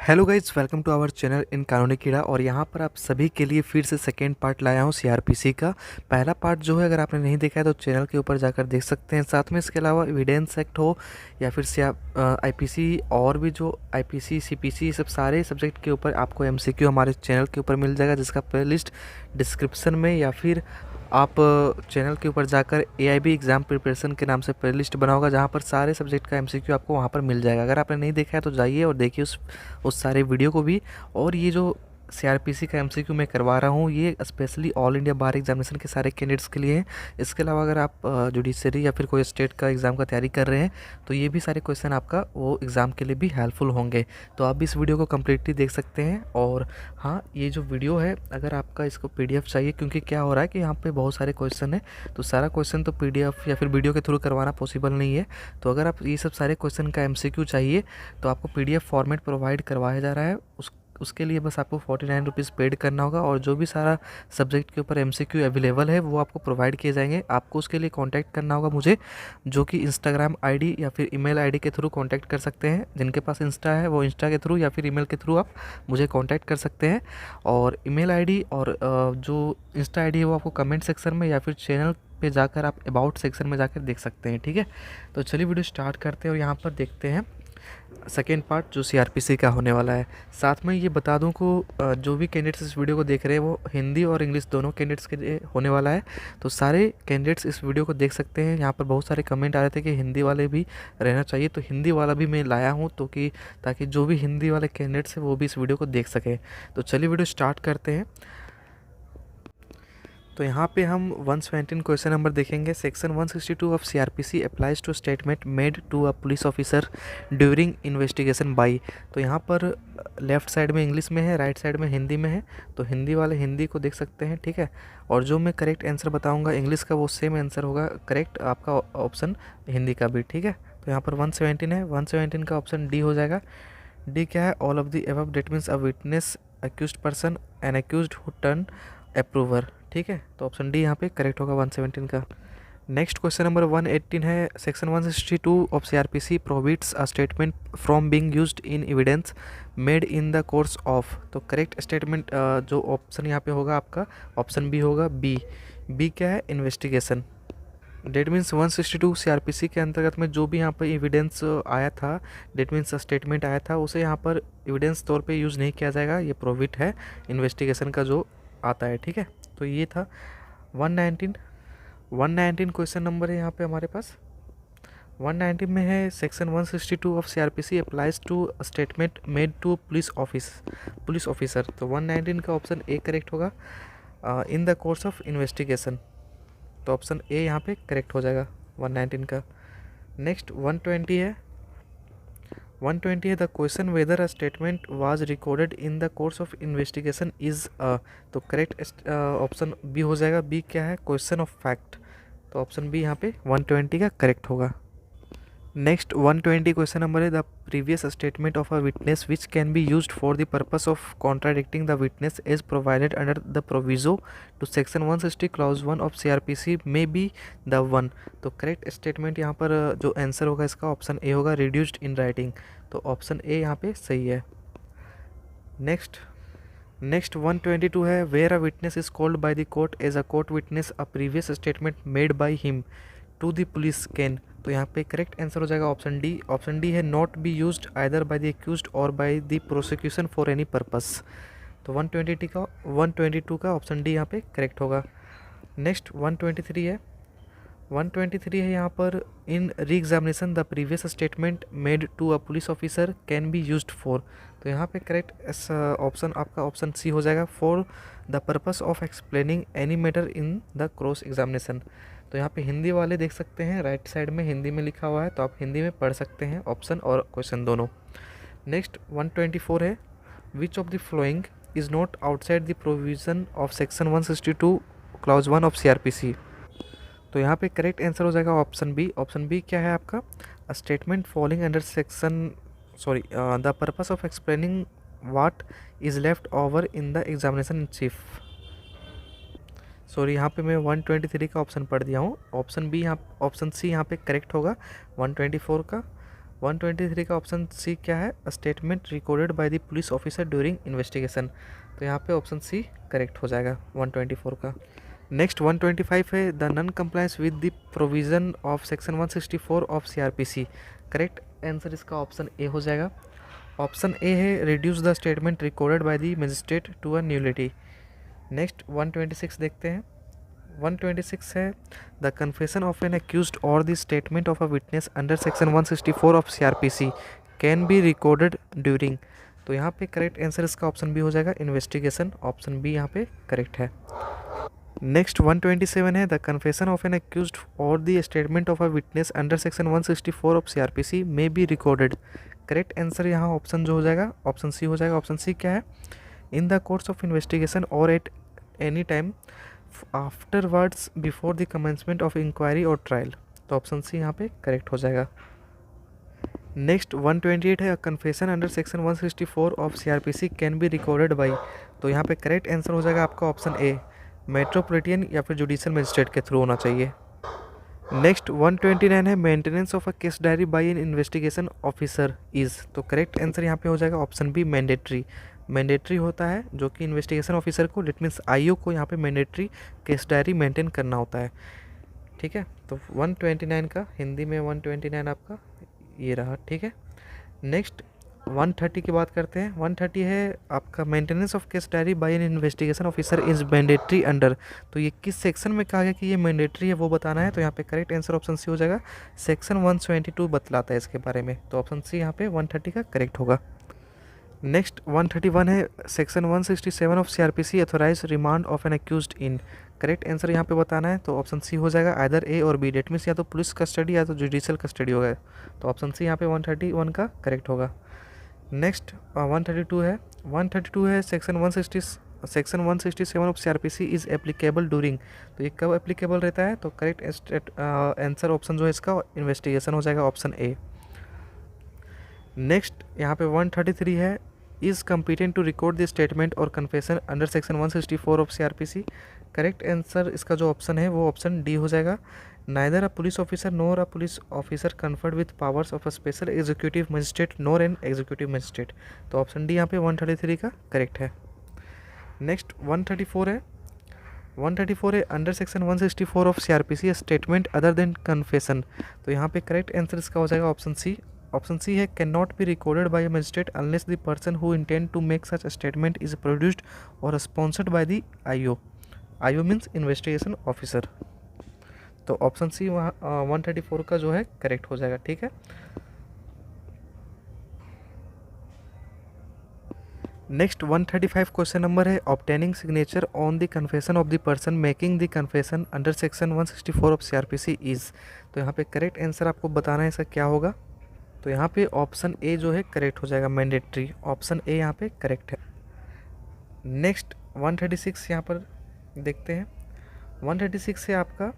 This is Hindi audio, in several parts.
Hello guys, welcome to our channel in Kanooni Keeda. और यहाँ पर आप सभी के लिए फिर से सेकेंड पार्ट लाया हूँ सीआरपीसी का। पहला पार्ट जो है, अगर आपने नहीं देखा है तो चैनल के ऊपर जाकर देख सकते हैं। साथ में इसके अलावा एविडेंस एक्ट हो या फिर आईपीसी और भी जो आईपीसी सीपीसी सब सारे सब्जेक्ट के ऊपर आपको एमसीक्यू हमारे चैनल के ऊपर मिल जाएगा, जिसका प्ले लिस्ट डिस्क्रिप्शन में या फिर आप चैनल के ऊपर जाकर एआईबी एग्ज़ाम प्रिपरेशन के नाम से प्ले लिस्ट बना होगा, जहाँ पर सारे सब्जेक्ट का एमसीक्यू आपको वहाँ पर मिल जाएगा। अगर आपने नहीं देखा है तो जाइए और देखिए उस सारे वीडियो को भी। और ये जो सीआरपीसी का एमसीक्यू मैं करवा रहा हूँ, ये स्पेशली ऑल इंडिया बार एग्जामिनेशन के सारे कैंडिडेट्स के लिए है। इसके अलावा अगर आप जुडिशरी या फिर कोई स्टेट का एग्ज़ाम का तैयारी कर रहे हैं तो ये भी सारे क्वेश्चन आपका वो एग्ज़ाम के लिए भी हेल्पफुल होंगे। तो आप भी इस वीडियो को कम्प्लीटली देख सकते हैं। और हाँ, ये जो वीडियो है, अगर आपका इसको पीडीएफ चाहिए, क्योंकि क्या हो रहा है कि यहाँ पे बहुत सारे क्वेश्चन है, तो सारा क्वेश्चन तो पीडीएफ या फिर वीडियो के थ्रू करवाना पॉसिबल नहीं है। तो अगर आप ये सब सारे क्वेश्चन का एमसीक्यू चाहिए तो आपको पीडीएफ फॉर्मेट प्रोवाइड करवाया जा रहा है। उसके लिए बस आपको 49 रुपीज़ पेड करना होगा, और जो भी सारा सब्जेक्ट के ऊपर एमसीक्यू अवेलेबल है वो आपको प्रोवाइड किए जाएंगे। आपको उसके लिए कांटेक्ट करना होगा मुझे, जो कि इंस्टाग्राम आईडी या फिर ईमेल आईडी के थ्रू कांटेक्ट कर सकते हैं। जिनके पास इंस्टा है वो इंस्टा के थ्रू या फिर ईमेल के थ्रू आप मुझे कांटेक्ट कर सकते हैं। और ईमेल आईडी और जो इंस्टा आईडी है वो आपको कमेंट सेक्शन में या फिर चैनल पे जाकर आप अबाउट सेक्शन में जाकर देख सकते हैं। ठीक है, तो चलिए वीडियो स्टार्ट करते हैं और यहाँ पर देखते हैं सेकेंड पार्ट जो सीआरपीसी का होने वाला है। साथ में ये बता दूं को जो भी कैंडिडेट्स इस वीडियो को देख रहे हैं वो हिंदी और इंग्लिश दोनों कैंडिडेट्स के लिए होने वाला है। तो सारे कैंडिडेट्स इस वीडियो को देख सकते हैं। यहाँ पर बहुत सारे कमेंट आ रहे थे कि हिंदी वाले भी रहना चाहिए, तो हिंदी वाला भी मैं लाया हूँ तो कि ताकि जो भी हिंदी वाले कैंडिडेट्स हैं वो भी इस वीडियो को देख सकें। तो चलिए वीडियो स्टार्ट करते हैं। तो यहाँ पे हम 117 क्वेश्चन नंबर देखेंगे। Section 162 of CrPC applies to statement made to a police officer during investigation by. तो यहाँ पर लेफ्ट साइड में इंग्लिश में है, राइट साइड में हिंदी में है, तो हिंदी वाले हिंदी को देख सकते हैं। ठीक है, और जो मैं करेक्ट आंसर बताऊँगा इंग्लिश का वो सेम आंसर होगा करेक्ट आपका ऑप्शन हिंदी का भी। ठीक है, तो यहाँ पर 117 है, 117 का ऑप्शन डी हो जाएगा। डी क्या है? All of the above, that means a witness, accused person, an accused who turn approver. ठीक है, तो ऑप्शन डी यहाँ पे करेक्ट होगा 117 का। नेक्स्ट क्वेश्चन नंबर 118 है। Section 162 of CrPC prohibits a statement from being used in evidence made in the course of. तो करेक्ट स्टेटमेंट जो ऑप्शन यहाँ पे होगा आपका ऑप्शन बी होगा। बी बी क्या है? इन्वेस्टिगेशन। डेट मीन्स 162 सीआरपीसी के अंतर्गत में जो भी यहाँ पर एविडेंस आया था, डेट मीन्स स्टेटमेंट आया था, उसे यहाँ पर एविडेंस तौर पे यूज़ नहीं किया जाएगा, ये प्रोहिबिट है इन्वेस्टिगेशन का जो आता है। ठीक है, तो ये था 119 क्वेश्चन नंबर है यहाँ पे हमारे पास। 119 में है section 162 of CrPC applies to statement made to police officer. तो 119 का ऑप्शन ए करेक्ट होगा, in the course of investigation. तो ऑप्शन ए यहाँ पे करेक्ट हो जाएगा 119 का। नेक्स्ट 120 है the question whether a statement was recorded in the course of investigation is a. तो करेक्ट ऑप्शन बी हो जाएगा। बी क्या है? Question of fact. तो ऑप्शन बी यहाँ पे 120 का करेक्ट होगा। नेक्स्ट 120 क्वेश्चन नंबर है the previous statement of a witness which can be used for the purpose of contradicting the witness as provided under the proviso to section 160 clause 1 of CrPC may be the one. तो करेक्ट स्टेटमेंट यहाँ पर जो आंसर होगा इसका ऑप्शन ए होगा, रिड्यूस्ड इन राइटिंग। तो ऑप्शन ए यहाँ पे सही है। नेक्स्ट 122 है where a witness is called by the court as a court witness a previous statement made by him to the police can. तो यहाँ पे करेक्ट आंसर हो जाएगा ऑप्शन डी। ऑप्शन डी है not be used either bye the accused और by the prosecution for any purpose. तो 122 का ऑप्शन डी यहाँ पे करेक्ट होगा। नेक्स्ट 123 है यहाँ पर in re examination the previous statement made to a police officer can be used for. तो यहाँ पे करेक्ट ऑप्शन आपका ऑप्शन सी हो जाएगा, for the purpose of explaining any matter in the cross examination. तो यहाँ पे हिंदी वाले देख सकते हैं, राइट साइड में हिंदी में लिखा हुआ है, तो आप हिंदी में पढ़ सकते हैं ऑप्शन और क्वेश्चन दोनों। नेक्स्ट 124 है which of the following is not outside the provision of section 162 clause 1 of CrPC. तो यहाँ पे करेक्ट आंसर हो जाएगा ऑप्शन बी। ऑप्शन बी क्या है आपका? A statement falling under section the purpose of explaining what is left over in the examination in chief. Sorry, यहाँ पे मैं 123 का ऑप्शन पढ़ दिया हूँ। ऑप्शन बी यहाँ ऑप्शन सी यहाँ पे करेक्ट होगा 124 का। 123 का ऑप्शन सी क्या है, a statement recorded by the police officer during investigation, तो यहाँ पे ऑप्शन सी करेक्ट हो जाएगा 124 का। नेक्स्ट 125 है the non compliance with the provision of section 164 of CrPC, correct answer इसका ऑप्शन ए हो जाएगा। ऑप्शन ए है reduce the statement recorded by the magistrate to a nullity. Next 126 देखते हैं। 126 है the confession of an accused or the statement of a witness under section 164 of CrPC can be recorded during, तो यहाँ पे करेक्ट आंसर इसका ऑप्शन बी हो जाएगा इन्वेस्टिगेशन, ऑप्शन बी यहाँ पे करेक्ट है। नेक्स्ट 127 है the confession of an accused or the statement of a witness under section 164 of CrPC may be recorded, correct answer यहाँ ऑप्शन जो हो जाएगा ऑप्शन सी हो जाएगा। ऑप्शन सी क्या है, in the course of investigation or at any time afterwards before the commencement of inquiry or trial, तो ऑप्शन सी यहाँ पे करेक्ट हो जाएगा। नेक्स्ट 128 है confession under section 164 of CrPC can be recorded by, तो यहाँ पे करेक्ट आंसर हो जाएगा आपका ऑप्शन ए, मेट्रोपॉलिटन या फिर जुडिशियल मजिस्ट्रेट के थ्रू होना चाहिए। नेक्स्ट 129 है maintenance of a case diary by an investigation officer is, तो करेक्ट आंसर यहाँ पे हो जाएगा ऑप्शन बी मैंडेटरी, मैंडेटरी होता है जो कि इन्वेस्टिगेशन ऑफिसर को, डेट मीन्स आईओ को यहाँ पे मैंडेटरी केस डायरी मेंटेन करना होता है, ठीक है। तो 129 का हिंदी में 129 आपका ये रहा, ठीक है। नेक्स्ट 130 की बात करते हैं। 130 है आपका maintenance of case diary by an investigation officer is mandatory under, तो ये किस सेक्शन में कहा गया कि ये मैंडेटरी है वो बताना है, तो यहाँ पे करेक्ट आंसर ऑप्शन सी हो जाएगा, सेक्शन 172 बतलाता है इसके बारे में, तो ऑप्शन सी यहाँ पे 130 का करेक्ट होगा। नेक्स्ट 131 है section 167 of CrPC authorise remand of an accused in, correct answer यहाँ पे बताना है, तो ऑप्शन सी हो जाएगा आइदर ए और बी, डेट मीन्स या तो पुलिस कस्टडी या तो जुडिशियल कस्टडी होगा, तो ऑप्शन सी यहाँ पे 131 का करेक्ट होगा। नेक्स्ट 132 है section 167 of CrPC is applicable during, तो ये कब एप्लीकेबल रहता है, तो करेक्ट आंसर ऑप्शन जो है इसका इन्वेस्टिगेशन हो जाएगा, ऑप्शन ए। नेक्स्ट यहाँ पे 133 है is competent to record the statement or confession under section 164 of CrPC, correct answer इसका जो ऑप्शन है वो ऑप्शन डी हो जाएगा, neither a police officer nor a police officer conferred with powers of a special executive magistrate nor an executive magistrate, तो ऑप्शन डी यहाँ पे 133 का करेक्ट है। नेक्स्ट 134 है under section 164 of CrPC statement other than confession, तो यहाँ पे करेक्ट आंसर इसका हो जाएगा ऑप्शन सी, ऑप्शन सी है can not be recorded by a magistrate unless the person who intend to make such statement is produced or sponsored by the IO, IO means investigation officer, तो ऑप्शन सी वहाँ 134 का जो है करेक्ट हो जाएगा, ठीक है। नेक्स्ट 135 क्वेश्चन नंबर है obtaining signature on the confession of the person making the confession under section 164 of CrPC is, तो यहाँ पे करेक्ट आंसर आपको बताना है इसका क्या होगा, तो यहाँ पे ऑप्शन ए जो है करेक्ट हो जाएगा मैंडेटरी, ऑप्शन ए यहाँ पे करेक्ट है। नेक्स्ट 136 यहाँ पर देखते हैं। 136 है आपका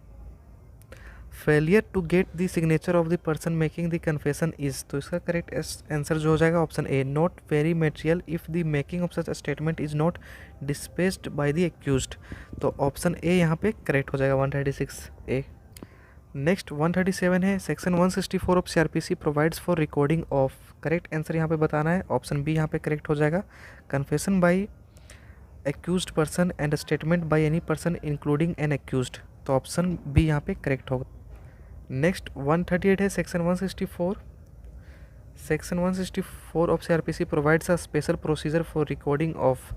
failure to get the signature of the person making the confession is, तो इसका करेक्ट आंसर जो हो जाएगा option A, not very material if the making of such statement is not disputed by the accused, तो ऑप्शन ए यहाँ पे करेक्ट हो जाएगा 136 ए। नेक्स्ट 137 है section 164 of CrPC provides for recording of, correct answer यहाँ पे बताना है, ऑप्शन बी यहाँ पे करेक्ट हो जाएगा, confession by accused person and statement by any person including an accused, तो ऑप्शन बी यहाँ पे करेक्ट होगा। नेक्स्ट 138 है section 164 of CrPC provides a special procedure for recording of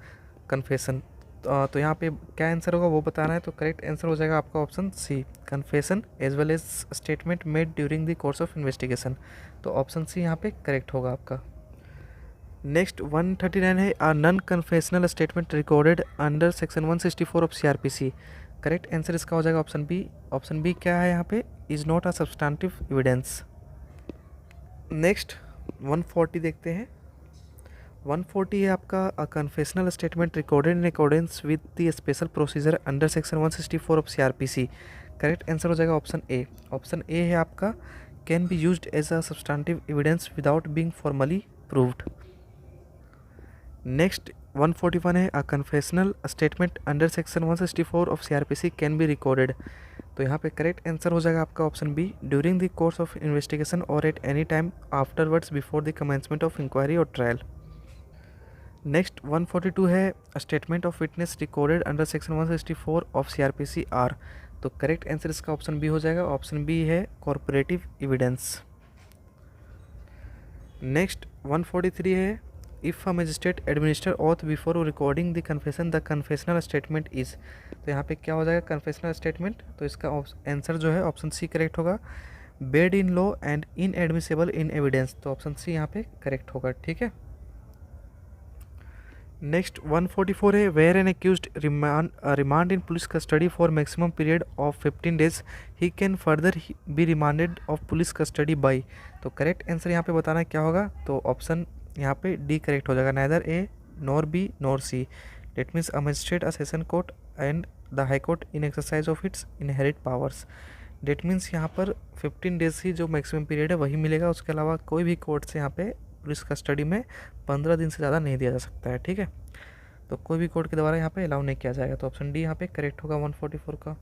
confession, तो यहाँ पे क्या आंसर होगा वो बताना है, तो करेक्ट आंसर हो जाएगा आपका option C, confession as well as statement made during the course of investigation, तो ऑप्शन सी यहाँ पे करेक्ट होगा आपका। नेक्स्ट 139 है a non confessional statement recorded under section 164 of CrPC, correct answer इसका हो जाएगा ऑप्शन बी, ऑप्शन बी क्या है यहाँ पे, is not a substantive evidence. Next 140 देखते हैं। 140 है आपका a confessional statement recorded in accordance with the special procedure under section 164 of CrPC, correct answer हो जाएगा ऑप्शन ए, ऑप्शन ए है आपका can be used as a substantive evidence without being formally proved. Next 141 है a confessional statement under section 164 of CrPC can be recorded, तो यहाँ पे करेक्ट आंसर हो जाएगा आपका option B, during the course of investigation or at any time afterwards before the commencement of inquiry or trial. Next 142 है statement of witness recorded under section 164 of CrPC are. तो करेक्ट आंसर इसका ऑप्शन बी हो जाएगा, ऑप्शन बी है कॉर्पोरेटिव एविडेंस। नेक्स्ट 143 है if a magistrate administer oath before recording the confession the confessional statement is. तो यहाँ पे क्या हो जाएगा कन्फेशनल स्टेटमेंट, तो इसका आंसर जो है ऑप्शन सी करेक्ट होगा, bad in law and inadmissible in evidence. तो ऑप्शन सी यहाँ पे करेक्ट होगा, ठीक है। नेक्स्ट 144 है where an accused remand in police custody for maximum period of 15 days he can further be remanded of police custody by. तो करेक्ट आंसर यहाँ पे बताना क्या होगा, तो ऑप्शन यहाँ पे डी करेक्ट हो जाएगा, neither A nor B nor C. That means a magistrate a session court and the high court in exercise of its inherit powers. That means यहाँ पर 15 डेज ही जो मैक्सिमम पीरियड है वही मिलेगा, उसके अलावा कोई भी कोर्ट से यहाँ पे पुलिस कस्टडी में 15 दिन से ज़्यादा नहीं दिया जा सकता है, ठीक है। तो कोई भी कोर्ट के द्वारा यहाँ पे अलाउ नहीं किया जाएगा, तो ऑप्शन डी यहाँ पे करेक्ट होगा 144 का।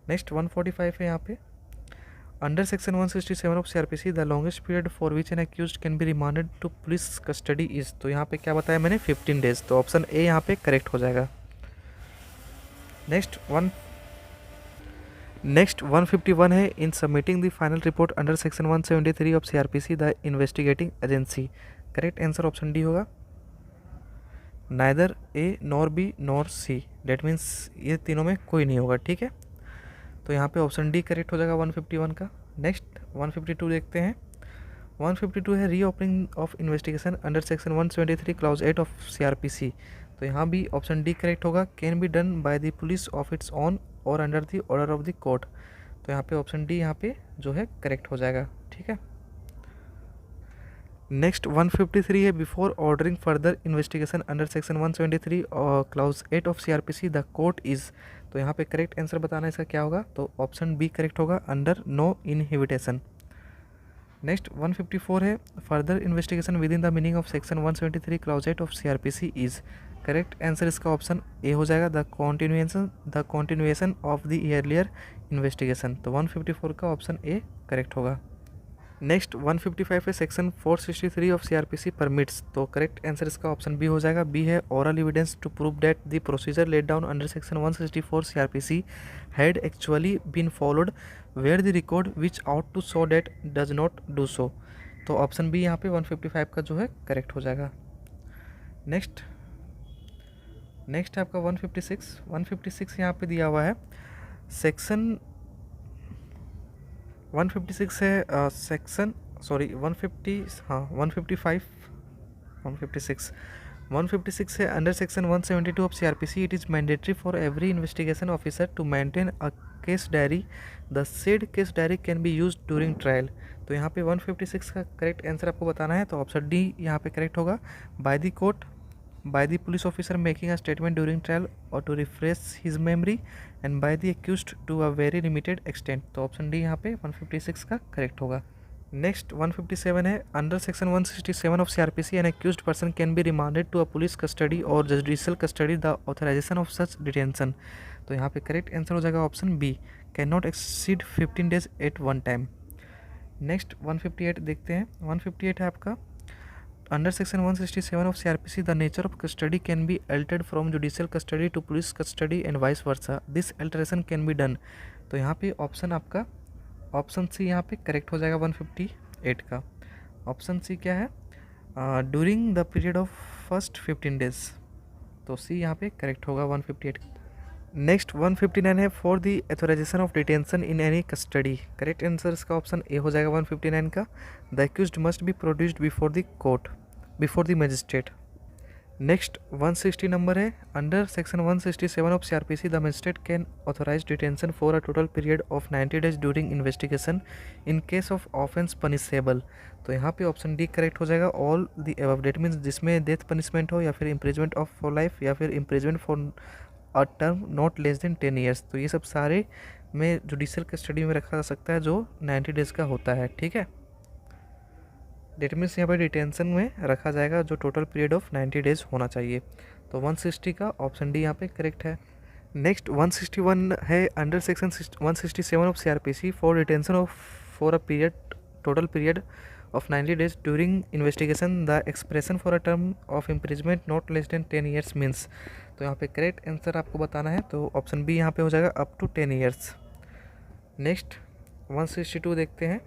नेक्स्ट 145 है यहाँ पे under section 167 of CrPC the longest period for which an accused can be remanded to police custody is. तो यहाँ पे क्या बताया मैंने 15 डेज, तो ऑप्शन ए यहाँ पे करेक्ट हो जाएगा। नेक्स्ट 151 है in submitting the final report under section 173 of CrPC the investigating agency. Correct answer option D होगा, neither A nor B nor C. That means ये तीनों में कोई नहीं होगा, ठीक है। तो यहाँ पे ऑप्शन डी करेक्ट हो जाएगा 151 का। नेक्स्ट 152 देखते हैं। 152 है reopening of investigation under section 173 clause 8 of CrPC. तो यहाँ भी ऑप्शन डी करेक्ट होगा, can be done by the police of its own or under the order of the court. तो यहाँ पे ऑप्शन डी यहाँ पे जो है करेक्ट हो जाएगा, ठीक है। नेक्स्ट 153 है before ordering further investigation under section 173 और clause 8 of CrPC the court is. तो यहाँ पे करेक्ट आंसर बताना इसका क्या होगा, तो ऑप्शन बी करेक्ट होगा, अंडर नो इनहिबिटेशन। नेक्स्ट 154 है further investigation within the meaning of section 173 clause 8 of CrPC is. Correct answer इसका ऑप्शन ए हो जाएगा, the continuation of the earlier investigation. तो 154 का ऑप्शन ए करेक्ट होगा। नेक्स्ट 155 है सेक्शन 463 ऑफ सीआरपीसी परमिट्स। तो करेक्ट आंसर इसका ऑप्शन बी हो जाएगा, बी है oral evidence to prove that the procedure laid down under section 164 CrPC had actually been followed where the record which ought to show that does not do so. तो ऑप्शन बी यहाँ पे 155 का जो है करेक्ट हो जाएगा। नेक्स्ट है आपका 156 यहाँ पे दिया हुआ है सेक्शन 156 है सेक्शन 156 है under section 172 of CrPC it is mandatory for every investigation officer to maintain a case diary, the said case diary can be used during trial. तो यहाँ पे 156 का करेक्ट आंसर आपको बताना है, तो ऑप्शन डी यहाँ पे करेक्ट होगा, bye the court by the police officer making a statement during trial or to refresh his memory and by the accused to a very limited extent। तो ऑप्शन डी यहाँ पे 156 का करेक्ट होगा। नेक्स्ट 157 है under section 167 of CrPC an accused person can be remanded to a police custody और judicial custody the authorisation of such detention. तो यहाँ पे करेक्ट आंसर हो जाएगा option B, can not exceed 15 days at one time. Next 158 देखते हैं। 158 है आपका under section 167 of CrPC the nature of custody can be altered from judicial custody to police custody and vice versa, this alteration can be done. तो यहाँ पे ऑप्शन आपका ऑप्शन सी यहाँ पे करेक्ट हो जाएगा 158 का। ऑप्शन सी क्या है, during the period of first 15 days. तो सी यहाँ पे करेक्ट होगा 158। नेक्स्ट 159 है for the authorisation of detention in any custody. Correct answer इसका ऑप्शन ए हो जाएगा 159 का, the accused must be produced before the court before the magistrate. Next 160 number है under section 167 of CrPC the magistrate can authorise detention for a total period of 90 days during investigation in case of offence punishable. तो यहाँ पे ऑप्शन डी करेक्ट हो जाएगा, all the above. That means जिसमें डेथ पनिशमेंट हो या फिर इम्प्रिजमेंट ऑफ फॉर लाइफ या फिर imprisonment for a term not less than 10 years. तो ये सब सारे में जुडिशियल कस्टडी में रखा जा सकता है जो 90 डेज़ का होता है, ठीक है। डेट मीन्स यहाँ पर डिटेंशन में रखा जाएगा जो टोटल पीरियड ऑफ 90 डेज़ होना चाहिए। तो 160 का ऑप्शन डी यहाँ पे करेक्ट है। नेक्स्ट 161 है under section 167 of CrPC for detention of for a period total period of 90 days during investigation the expression for a term of imprisonment not less than 10 years means। तो यहाँ पे करेक्ट आंसर आपको बताना है, तो ऑप्शन बी यहाँ पे हो जाएगा अप टू 10 ईयर्स। नेक्स्ट 162 देखते हैं।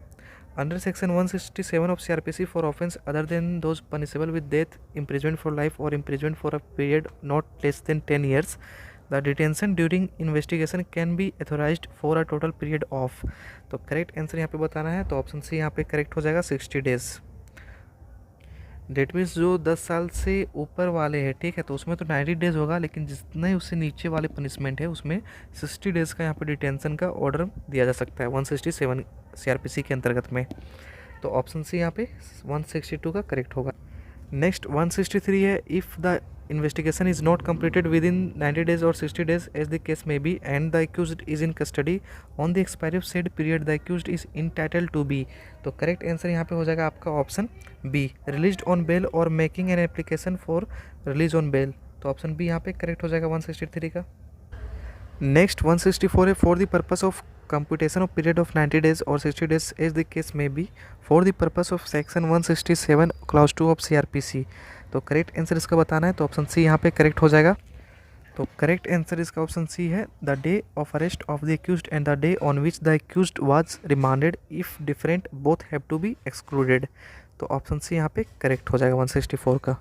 Under section 167 of CrPC for offence other than those punishable with death imprisonment for life or imprisonment for a period not less than 10 years the detention during investigation can be authorised for a total period of. तो करेक्ट आंसर यहाँ पे बताना है, तो ऑप्शन सी यहाँ पे करेक्ट हो जाएगा 60 डेज। डेट मीन्स जो 10 साल से ऊपर वाले हैं, ठीक है, तो उसमें तो 90 डेज होगा, लेकिन जितने उससे नीचे वाले पनिशमेंट है उसमें 60 डेज़ का यहाँ पे डिटेंशन का ऑर्डर दिया जा सकता है 167 सीआरपीसी के अंतर्गत में। तो ऑप्शन सी यहाँ पे 162 का करेक्ट होगा। नेक्स्ट 163 है if the investigation is not completed within 90 days or 60 days as the case may be and the accused is in custody on the expiry of said period the accused is entitled to be। तो करेक्ट आंसर यहाँ पे हो जाएगा आपका option B released on bail or making an application for release on bail. तो ऑप्शन बी यहाँ पे करेक्ट हो जाएगा 163 का। नेक्स्ट 164 है for the purpose of computation of period of 90 days or 60 days as the case may be for the purpose of section 167 clause 2 of CRPC। तो करेक्ट आंसर इसका बताना है, तो ऑप्शन सी यहाँ पे करेक्ट हो जाएगा। तो करेक्ट आंसर इसका ऑप्शन सी है the day of arrest of the accused and the day on which the accused was remanded if different both have to be excluded. तो ऑप्शन सी यहाँ पे करेक्ट हो जाएगा 164 का।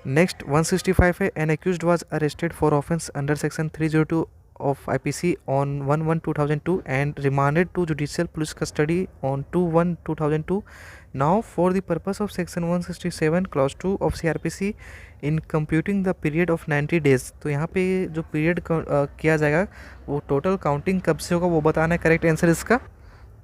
नेक्स्ट 165 है N accused was arrested for offence under section 302 of IPC on 1/1/2002 and remanded to judicial police custody on 2/1/2002 now for the purpose of section 167 clause 2 of CRPC in computing the period of 90 days। तो यहाँ पे जो पीरियड किया जाएगा वो टोटल काउंटिंग कब से होगा वो बताना है करेक्ट आंसर इसका।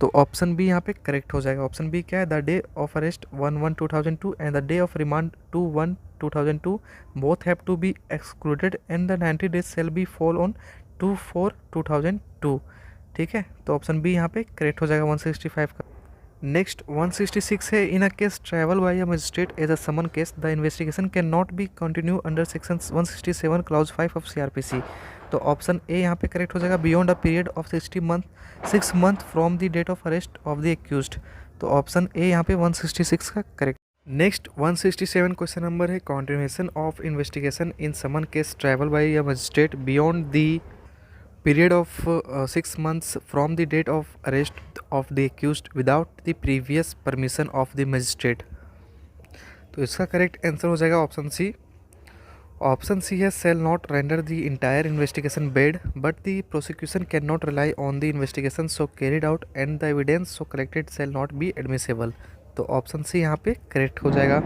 तो ऑप्शन बी यहाँ पे करेक्ट हो जाएगा। ऑप्शन बी क्या है the day of arrest 1/1/2002 and the day of remand 2/1/2002 both have to be excluded and the 90 days shall be fall on 2/4/2002। ठीक है, तो ऑप्शन बी यहाँ पे करेक्ट हो जाएगा 165 का। नेक्स्ट 166 है in a case travel by a magistrate as a summon case the investigation can not be continue under section 167 clause 5 of CrPC. तो ऑप्शन ए यहाँ पे करेक्ट हो जाएगा beyond a period of 6 month from the date of arrest of the accused. तो ऑप्शन ए यहाँ पे 166 का करेक्ट। नेक्स्ट 167 क्वेश्चन नंबर है continuation of investigation in summon case travel by a magistrate beyond the period of 6 months from the date of arrest of the accused without the previous permission of the magistrate। तो इसका करेक्ट आंसर हो जाएगा ऑप्शन सी। ऑप्शन सी है shall not render the entire investigation bad but the prosecution can not rely on the investigation so carried out and the evidence so collected shall not be admissible. तो ऑप्शन सी यहाँ पे करेक्ट हो जाएगा।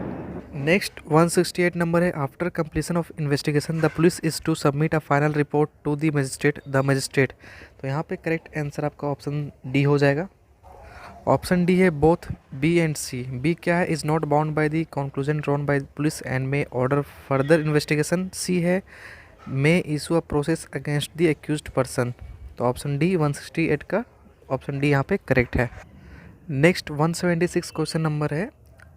नेक्स्ट 168 नंबर है after completion of investigation the police is to submit a final report to the magistrate. तो यहाँ पे करेक्ट आंसर आपका ऑप्शन डी हो जाएगा। ऑप्शन डी है both B and C. B क्या है is not bound by the conclusion drawn by police and may order further investigation. C है may issue a process against the accused person. तो ऑप्शन डी 168 का ऑप्शन डी यहाँ पे करेक्ट है। नेक्स्ट 176 क्वेश्चन नंबर है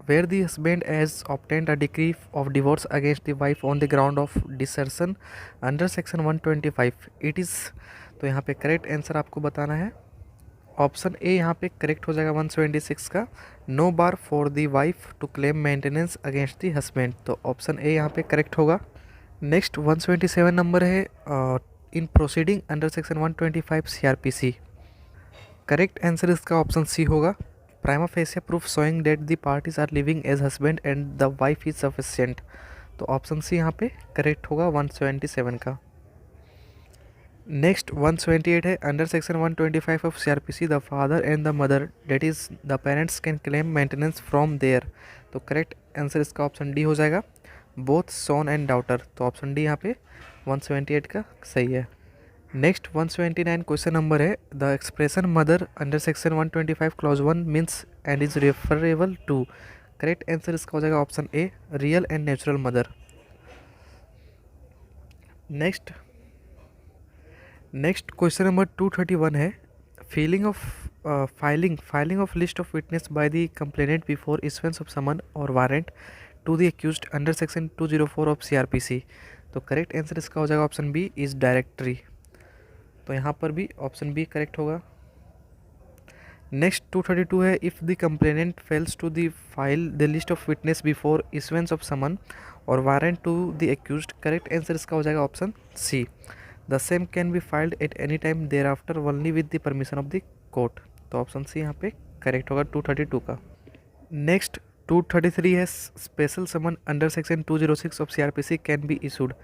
where the husband has obtained a decree of divorce against the wife on the ground of desertion under section 125 it is। तो यहाँ पे करेक्ट आंसर आपको बताना है। ऑप्शन ए यहाँ पे करेक्ट हो जाएगा 176 का no bar for the wife to claim maintenance against the husband. तो ऑप्शन ए यहाँ पे करेक्ट होगा। नेक्स्ट 177 नंबर है in proceeding under section 125 CrPC. Correct answer इसका ऑप्शन सी होगा prima facie proof showing that the parties are living as husband and the wife is sufficient. तो ऑप्शन सी यहाँ पे करेक्ट होगा 177 का। नेक्स्ट 178 है under section 125 of CrPC the father and the mother that is the parents can claim maintenance from their. तो करेक्ट आंसर इसका ऑप्शन डी हो जाएगा बोथ सन एंड डॉटर। तो ऑप्शन डी यहाँ पे 178 का सही है। नेक्स्ट 179 क्वेश्चन नंबर है the expression mother under section 125 clause 1 means and is referable to. Correct answer इसका हो जाएगा option A real and natural mother. Next question number 231 है filing of list of witness by the complainant before issuance of summon or warrant to the accused under section 204 of CrPC. तो करेक्ट आंसर इसका हो जाएगा ऑप्शन बी इज डायरेक्टरी। तो यहाँ पर भी ऑप्शन बी करेक्ट होगा। नेक्स्ट 232 है, if the complainant fails to the file the list of witness before issuance of summon or warrant to the accused, correct answer इसका हो जाएगा option C, the same can be filed at any time thereafter only with the permission of the court. तो ऑप्शन सी यहाँ पे करेक्ट होगा 232 का। नेक्स्ट 233 है, special summon under section 206 of CRPC can be issued.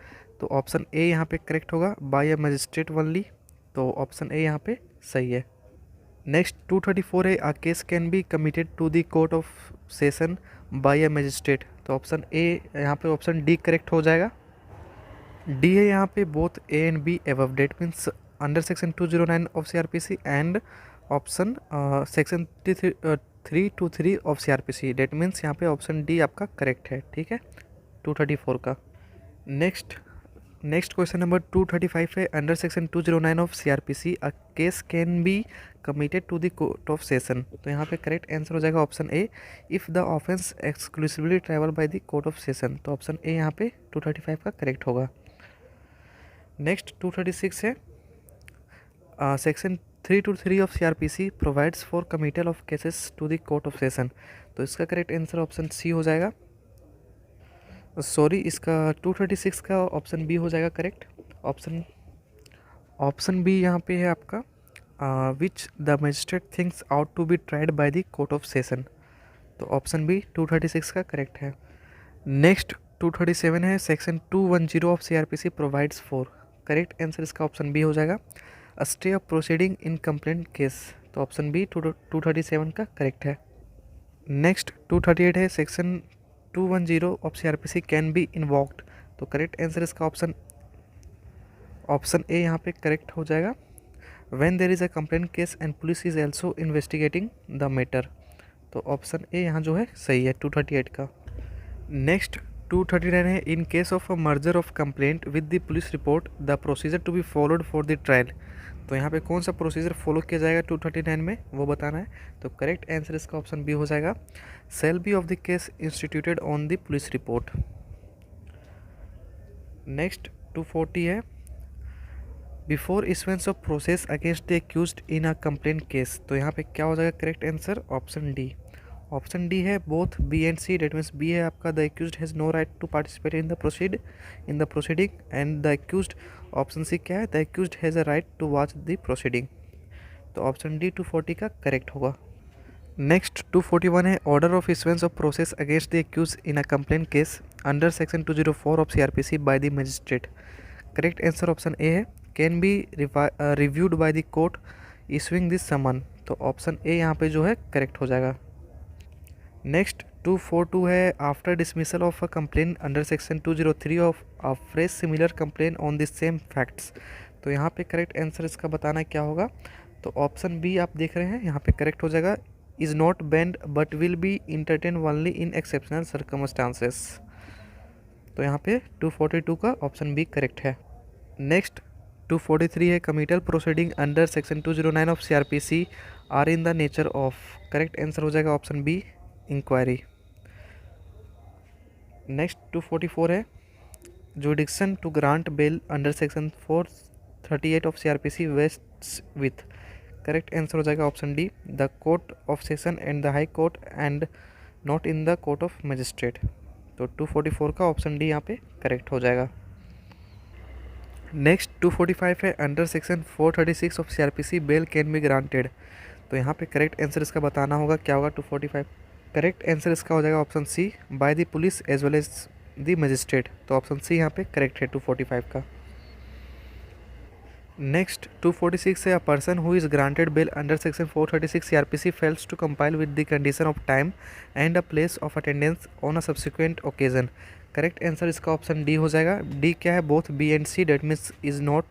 तो ऑप्शन ए यहाँ पे करेक्ट होगा, बाय अ मजिस्ट्रेट ओनली। तो ऑप्शन ए यहाँ पे सही है। नेक्स्ट 234 है, a case can be committed to the court of session by a magistrate. तो ऑप्शन ए यहाँ पे ऑप्शन डी करेक्ट हो जाएगा। डी है यहाँ पे both A and B above, that means under section 209 of CRPC and option section 323 of CRPC, that means यहाँ पे ऑप्शन डी आपका करेक्ट है। ठीक है 234 का। नेक्स्ट क्वेश्चन नंबर 235 है, under section 209 of CRPC a case can be committed to the court of session. तो यहाँ पे करेक्ट आंसर हो जाएगा option A, if the offence exclusively triable by the court of session. तो ऑप्शन ए यहाँ पे 235 का करेक्ट होगा। नेक्स्ट 236 है, section 323 of CRPC provides for committal of cases to the court of session. तो इसका करेक्ट आंसर ऑप्शन सी हो जाएगा। सॉरी, इसका 236 का ऑप्शन बी हो जाएगा करेक्ट। ऑप्शन बी यहाँ पे है आपका, which the magistrate thinks ought to be tried by the court of session. तो ऑप्शन बी 236 का करेक्ट है। नेक्स्ट 237 है, section 210 of CRPC provides for, correct answer इसका ऑप्शन बी हो जाएगा, a stay of proceeding in complaint case. तो ऑप्शन बी 237 का करेक्ट है। नेक्स्ट 238 है, section 210 of CRPC can be invoked. तो करेक्ट आंसर इसका ऑप्शन ए यहाँ पे करेक्ट हो जाएगा, when there is a complaint case and police is also investigating the matter. तो ऑप्शन ए यहाँ जो है सही है 238 का। नेक्स्ट 239 है, in case of a merger of complaint with the police report the procedure to be followed for the trial. तो यहाँ पे कौन सा प्रोसीजर फॉलो किया जाएगा 239 में वो बताना है। तो करेक्ट आंसर इसका ऑप्शन बी हो जाएगा, shall be of the case instituted on the police report. Next 240 है, before issuance of process against the accused in a complaint case. तो यहाँ पे क्या हो जाएगा correct answer option D. Option D है both B and C, that means B है आपका, the accused has no right to participate in the proceeding and the accused. Option C क्या है, the accused has a right to watch the proceeding. तो ऑप्शन डी 240 का करेक्ट होगा। नेक्स्ट 241 है, order of issuance of process against the accused in a complaint case under section 204 of CRPC by the magistrate. Correct answer option A है, can be reviewed by the court issuing this summon. तो ऑप्शन ए यहाँ पे जो है करेक्ट हो जाएगा। नेक्स्ट 242 है, after dismissal of a complain under section 203 of a fresh similar complain on the same facts. तो यहाँ पे करेक्ट आंसर इसका बताना क्या होगा। तो ऑप्शन बी आप देख रहे हैं यहाँ पे करेक्ट हो जाएगा, is not banned but will be entertain only in exceptional circumstances. तो यहाँ पे 242 का ऑप्शन बी करेक्ट है। नेक्स्ट 243 है, committal proceeding under section 209 of CRPC are in the nature of. Correct answer हो जाएगा ऑप्शन बी इंक्वायरी। नेक्स्ट 244 है, jurisdiction to grant bail under section 438 of CRPC vests with. Correct answer हो जाएगा option D, the court of session and the high court and not in the court of magistrate. तो 244 का ऑप्शन डी यहाँ पे करेक्ट हो जाएगा। नेक्स्ट 245 है, under section 436 of CRPC bail can be granted. तो यहाँ पे करेक्ट आंसर इसका बताना होगा क्या होगा 245। करेक्ट आंसर इसका हो जाएगा option C, by the police as well as the magistrate. तो ऑप्शन सी यहाँ पे करेक्ट है 245 का। नेक्स्ट 246 है, a person who is granted bail under section 436 CRPC fails to comply with the condition of time and a place of attendance on a subsequent occasion. Correct answer इसका ऑप्शन डी हो जाएगा। डी क्या है, both B and C, that means is not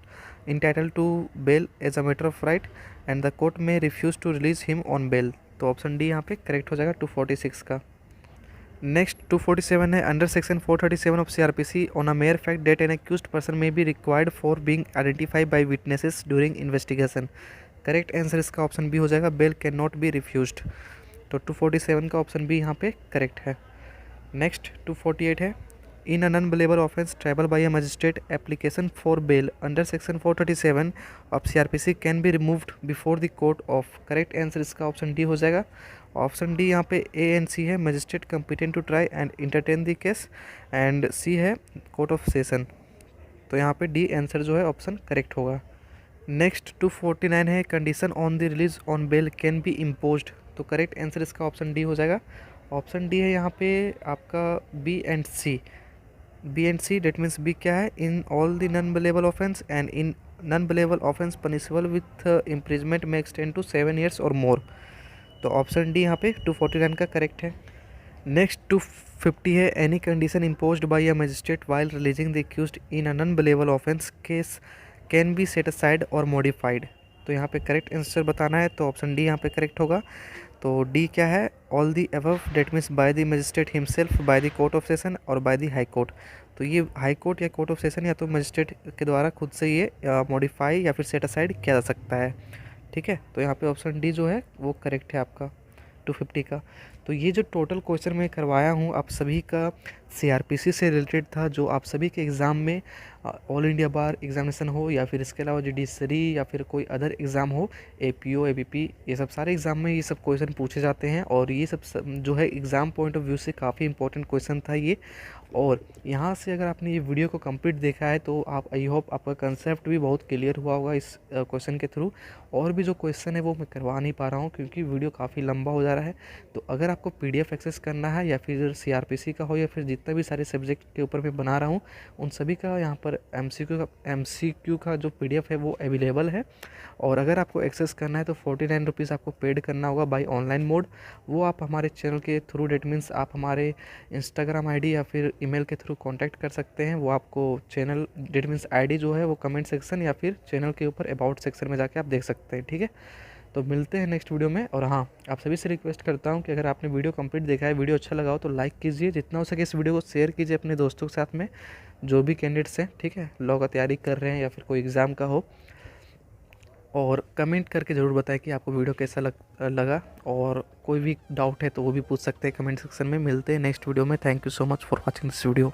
entitled to bail as a matter of right and the court may refuse to release him on bail. तो ऑप्शन डी यहाँ पे करेक्ट हो जाएगा 246 का। नेक्स्ट 247 है, under section 437 of CRPC on a mere fact that an accused person may be required for being identified by witnesses during investigation. Correct answer इसका ऑप्शन बी हो जाएगा, bail can not be refused. तो 247 का ऑप्शन बी यहाँ पे करेक्ट है। नेक्स्ट 248 है, In a non-bailable offence triable by a magistrate, application for bail under section 437 of CRPC can be removed before the court of। Correct answer इसका ऑप्शन डी हो जाएगा। ऑप्शन डी यहाँ पे ए एंड सी है, magistrate competent to try and entertain the case, and C है कोर्ट ऑफ सेशन। तो यहाँ पे डी आंसर जो है ऑप्शन करेक्ट होगा। नेक्स्ट 249 है, condition on the release on bail can be imposed. तो करेक्ट आंसर इसका ऑप्शन डी हो जाएगा। ऑप्शन डी है यहाँ पे आपका B and C. B and C that means B क्या है, in all the non bailable offence and in non bailable offence punishable with imprisonment में एक्सटेंड टू 7 years और मोर। तो ऑप्शन डी यहाँ पे 249 का करेक्ट है। नेक्स्ट 250 है, any condition imposed by a magistrate while releasing the accused in a non bailable offence case can be set aside और मॉडिफाइड। तो यहाँ पे करेक्ट आंसर बताना है, तो ऑप्शन डी यहाँ पे करेक्ट होगा। तो डी क्या है, all the above that means by the magistrate himself, bye the court of session और बाय द हाई कोर्ट। तो ये हाई कोर्ट या कोर्ट ऑफ सेशन या तो मजिस्ट्रेट के द्वारा खुद से ये मॉडिफाई या फिर सेट असाइड किया जा सकता है। ठीक है, तो यहाँ पे ऑप्शन डी जो है वो करेक्ट है आपका 250 का। तो ये जो टोटल क्वेश्चन मैं करवाया हूँ आप सभी का सीआरपीसी से रिलेटेड था, जो आप सभी के एग्ज़ाम में ऑल इंडिया बार एग्जामिनेशन हो या फिर इसके अलावा जुडिशरी या फिर कोई अदर एग्ज़ाम हो, एपीओ एबीपी, ये सब सारे एग्ज़ाम में ये सब क्वेश्चन पूछे जाते हैं। और ये सब जो है एग्ज़ाम पॉइंट ऑफ व्यू से काफ़ी इंपॉर्टेंट क्वेश्चन था ये। और यहाँ से अगर आपने ये वीडियो को कंप्लीट देखा है तो आप आई होप आपका कंसेप्ट भी बहुत क्लियर हुआ होगा इस क्वेश्चन के थ्रू। और भी जो क्वेश्चन है वो मैं करवा नहीं पा रहा हूँ क्योंकि वीडियो काफ़ी लंबा हो जा रहा है। तो अगर आपको पीडीएफ एक्सेस करना है या फिर सीआरपीसी का हो या फिर जितना भी सारे सब्जेक्ट के ऊपर मैं बना रहा हूँ उन सभी का यहाँ पर एमसीक्यू का जो पीडीएफ है वो अवेलेबल है। और अगर आपको एक्सेस करना है तो 49 रुपीज़ आपको पेड करना होगा बाय ऑनलाइन मोड। वो आप हमारे चैनल के थ्रू डेट मीन्स आप हमारे इंस्टाग्राम आईडी या फिर ईमेल के थ्रू कांटेक्ट कर सकते हैं। वो आपको चैनल डेट मीन्स आईडी जो है वो कमेंट सेक्शन या फिर चैनल के ऊपर अबाउट सेक्शन में जाके आप देख सकते हैं। ठीक है, तो मिलते हैं नेक्स्ट वीडियो में। और हाँ, आप सभी से रिक्वेस्ट करता हूँ कि अगर आपने वीडियो कंप्लीट देखा है, वीडियो अच्छा लगा हो तो लाइक कीजिए, जितना हो सके इस वीडियो को शेयर कीजिए अपने दोस्तों के साथ में जो भी कैंडिडेट्स हैं। ठीक है, लॉ का तैयारी कर रहे हैं या फिर कोई एग्ज़ाम का हो। और कमेंट करके ज़रूर बताएं कि आपको वीडियो कैसा लगा। और कोई भी डाउट है तो वो भी पूछ सकते हैं कमेंट सेक्शन में। मिलते हैं नेक्स्ट वीडियो में। Thank you so much for watching this video.